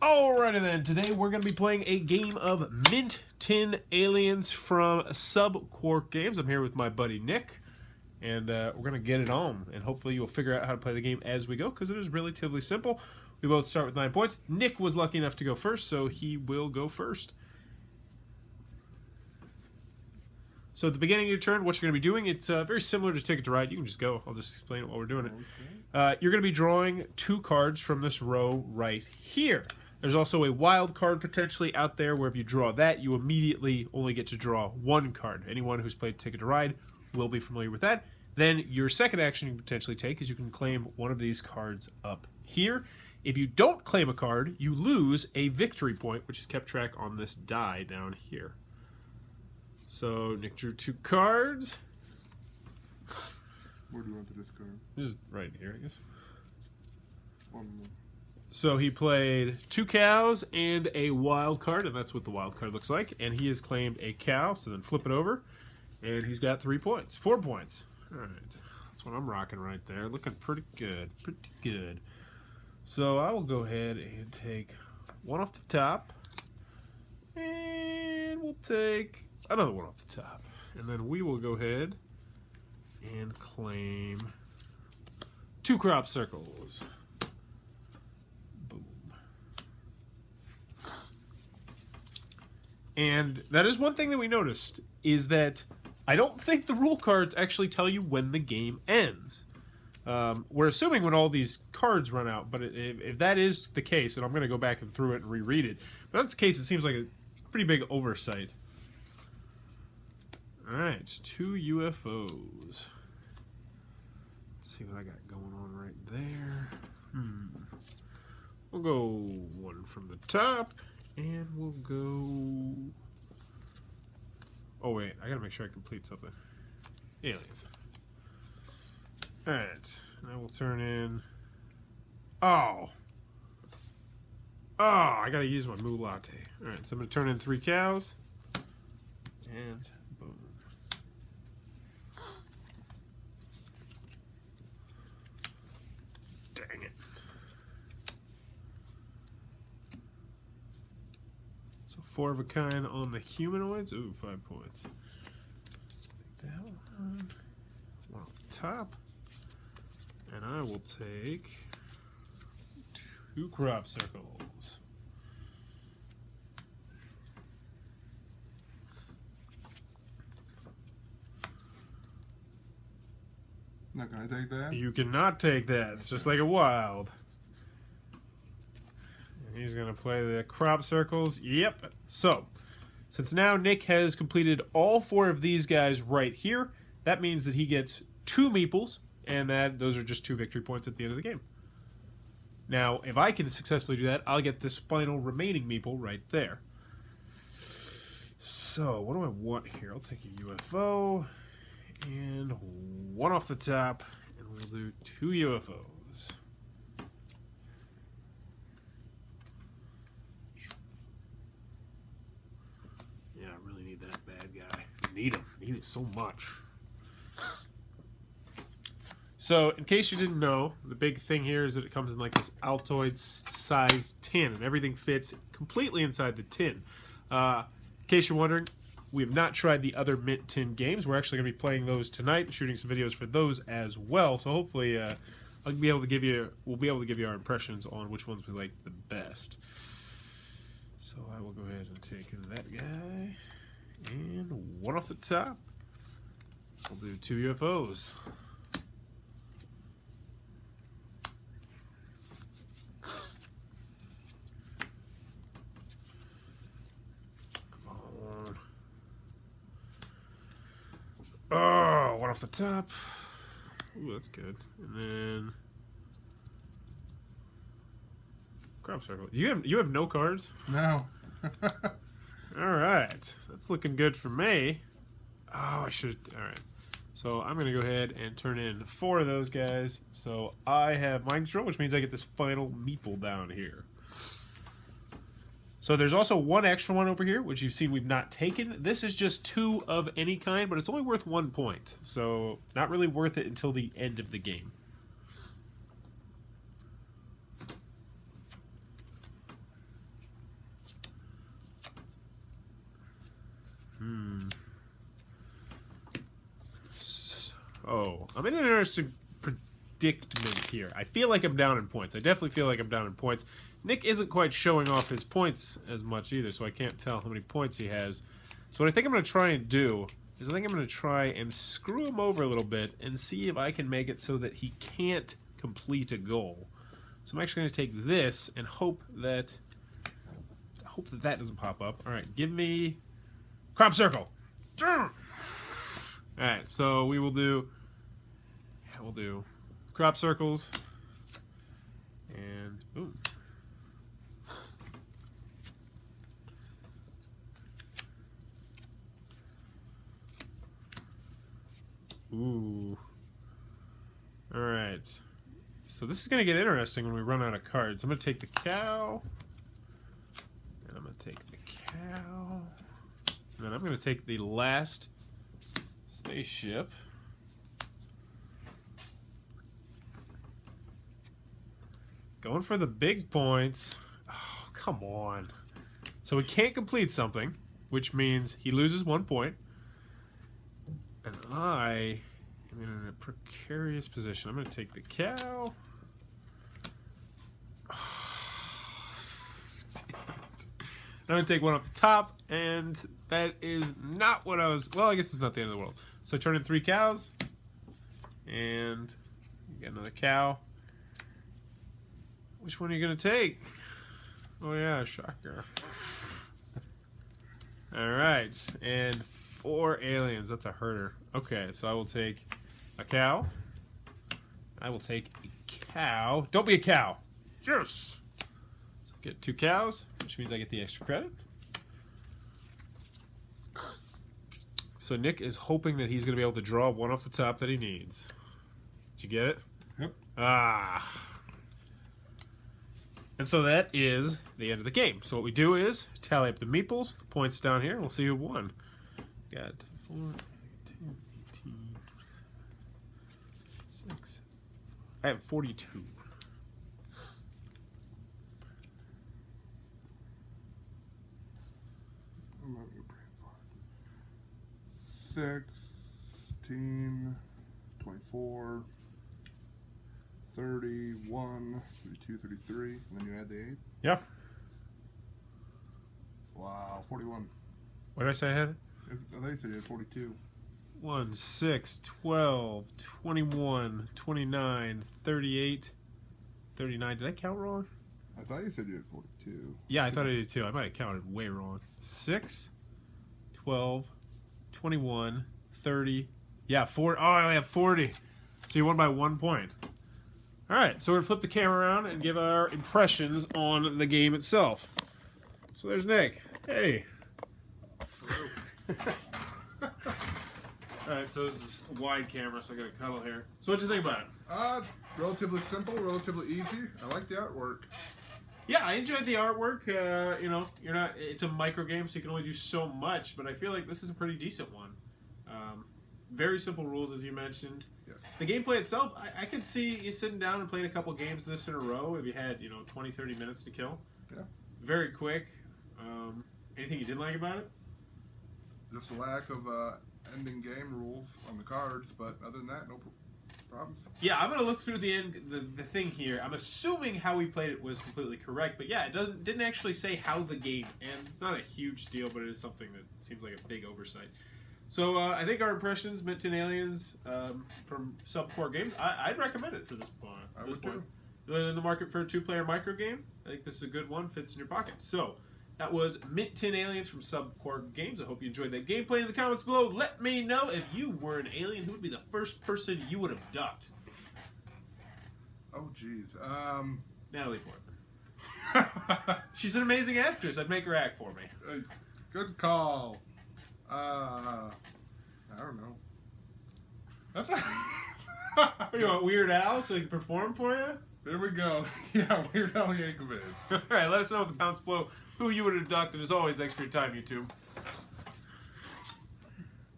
Alrighty then, today we're going to be playing a game of Mint Tin Aliens from Subquark Games. I'm here with my buddy Nick, and we're going to get it on, and hopefully you'll figure out how to play the game as we go, because it is relatively simple. We both start with 9 points. Nick was lucky enough to go first, so he will go first. So at the beginning of your turn, what you're going to be doing, it's very similar to Ticket to Ride. You can just go. I'll just explain it while we're doing it. Okay. You're going to be drawing 2 cards from this row right here. There's also a wild card potentially out there where if you draw that, you immediately only get to draw 1 card. Anyone who's played Ticket to Ride will be familiar with that. Then your second action you can potentially take is you can claim one of these cards up here. If you don't claim a card, you lose a victory point, which is kept track on this die down here. So Nick drew 2 cards. Where do you want to discard? Just right here, I guess. One more. So he played 2 cows and a wild card, and that's what the wild card looks like. And he has claimed a cow, so then flip it over, and he's got 3 points. 4 points. All right. That's what I'm rocking right there. Looking pretty good. Pretty good. So I will go ahead and take 1 off the top, and we'll take another 1 off the top. And then we will go ahead and claim 2 crop circles. And that is one thing that we noticed, is that I don't think the rule cards actually tell you when the game ends. We're assuming when all these cards run out, but if that is the case, and I'm going to go back and through it and reread it, if that's the case, it seems like a pretty big oversight. Alright, 2 UFOs. Let's see what I got going on right there. We'll go 1 from the top. And we'll go... Oh, wait. I gotta make sure I complete something. Aliens. Alright. Now we'll turn in... Oh! Oh, I gotta use my Moo Latte. Alright, so I'm gonna turn in 3 cows. And boom. Dang it. 4 of a kind on the humanoids. Ooh, 5 points. Take that one. 1 off the top. And I will take 2 crop circles. Not gonna take that? You cannot take that. It's just like a wild. He's going to play the crop circles. Yep. So, since now Nick has completed all 4 of these guys right here, that means that he gets 2 meeples, and that those are just 2 victory points at the end of the game. Now, if I can successfully do that, I'll get this final remaining meeple right there. So, what do I want here? I'll take a UFO, and 1 off the top, and we'll do 2 UFOs. Need it so much. So, in case you didn't know, the big thing here is that it comes in like this Altoid size tin, and everything fits completely inside the tin. In case you're wondering, we have not tried the other Mint Tin games. We're actually going to be playing those tonight and shooting some videos for those as well. So hopefully, we'll be able to give you our impressions on which ones we like the best. So I will go ahead and take that guy. And 1 off the top. We'll do 2 UFOs. Come on. Oh, 1 off the top. Ooh, that's good. And then crop circle. You have no cards? No. Alright, that's looking good for me. Oh, I should... Alright. So I'm going to go ahead and turn in 4 of those guys. So I have mind control, which means I get this final meeple down here. So there's also 1 extra one over here, which you've seen we've not taken. This is just 2 of any kind, but it's only worth 1 point. So not really worth it until the end of the game. I'm in an interesting predicament here. I feel like I'm down in points. I definitely feel like I'm down in points. Nick isn't quite showing off his points as much either, so I can't tell how many points he has. So what I think I'm going to try and do is I think I'm going to try and screw him over a little bit and see if I can make it so that he can't complete a goal. So I'm actually going to take this and hope that that doesn't pop up. All right, give me crop circle. All right, so we'll do crop circles and boom. Ooh. All right. So this is going to get interesting when we run out of cards. I'm going to take the cow. And I'm going to take the cow. And then I'm going to take the last spaceship. Going for the big points. Oh, come on. So we can't complete something, which means he loses 1 point. And I am in a precarious position. I'm going to take the cow. I'm going to take one off the top, and that is not what I was... Well, I guess it's not the end of the world. So I turn in 3 cows, and you get another cow. Which one are you going to take? Oh, yeah, shocker. All right, and 4 aliens. That's a herder. Okay, so I will take a cow. I will take a cow. Don't be a cow. Yes. So I get 2 cows, which means I get the extra credit. So Nick is hoping that he's going to be able to draw one off the top that he needs. Did you get it? Yep. Ah. And so that is the end of the game. So what we do is tally up the meeples, the points down here, and we'll see who won. Got 4, 10, 18, 6. I have 42. I'm not your brain fart. 16, 24, 31, 32, 33, and then you add the 8. Yeah. Wow, 41. What did I say I had? I thought you said you had 42. 1, 6, 12, 21, 29, 38, 39. Did I count wrong? I thought you said you had 42. Yeah, I thought I did too. I might have counted way wrong. 6, 12, 21, 30. Yeah, 4. Oh, I only have 40. So you won by 1 point. All right, so we're going to flip the camera around and give our impressions on the game itself. So there's Nick. Hey. All right, so this is a wide camera, so I got a cuddle here. So what'd you think about it? Relatively simple, relatively easy. I like the artwork. Yeah, I enjoyed the artwork. You know, it's a micro game, so you can only do so much, but I feel like this is a pretty decent one. Very simple rules, as you mentioned. Yes. The gameplay itself, I could see you sitting down and playing a couple games this in a row if you had, 20, 30 minutes to kill. Yeah. Very quick. Anything you didn't like about it? Just a lack of ending game rules on the cards, but other than that, no problems. Yeah, I'm gonna look through the thing here. I'm assuming how we played it was completely correct, but yeah, it didn't actually say how the game ends. It's not a huge deal, but it is something that seems like a big oversight. So I think our impressions, Mint Tin Aliens, from Subcore Games, I'd recommend it for this point. I would too. In the market for a 2-player micro game, I think this is a good one. Fits in your pocket. So that was Mint Tin Aliens from Subcore Games. I hope you enjoyed that gameplay. In the comments below, let me know if you were an alien, who would be the first person you would abduct? Oh, jeez. Natalie Portman. She's an amazing actress. I'd make her act for me. Good call. I don't know. You want Weird Al so he can perform for you? There we go. Yeah, Weird Al Yankovic. All right, let us know in the comments below who you would abduct. And as always, thanks for your time, YouTube.